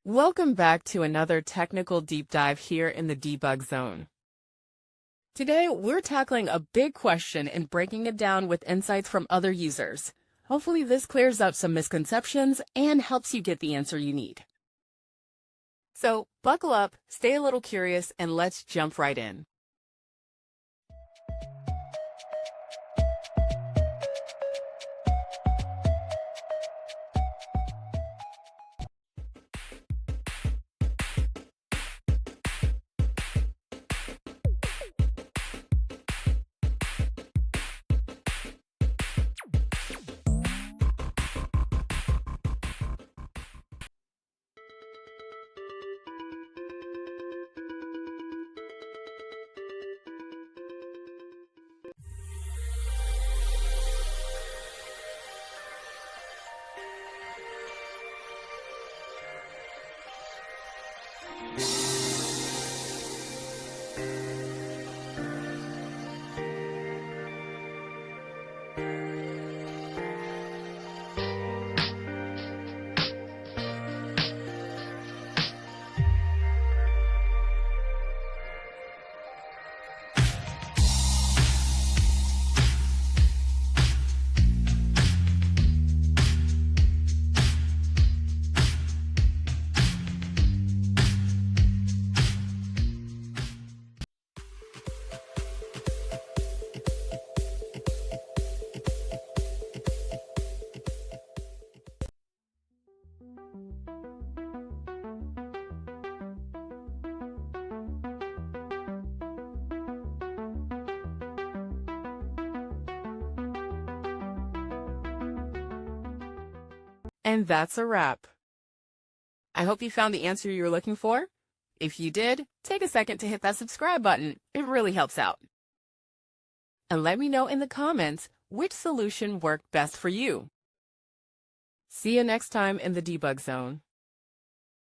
Welcome back to another technical deep dive here in the debug zone. Today, we're tackling a big question and breaking it down with insights from other users. Hopefully this clears up some misconceptions and helps you get the answer you need. So buckle up, stay a little curious, and let's jump right in. And that's a wrap. I hope you found the answer you were looking for. If you did, take a second to hit that subscribe button. It really helps out. And let me know in the comments which solution worked best for you. See you next time in the debug zone.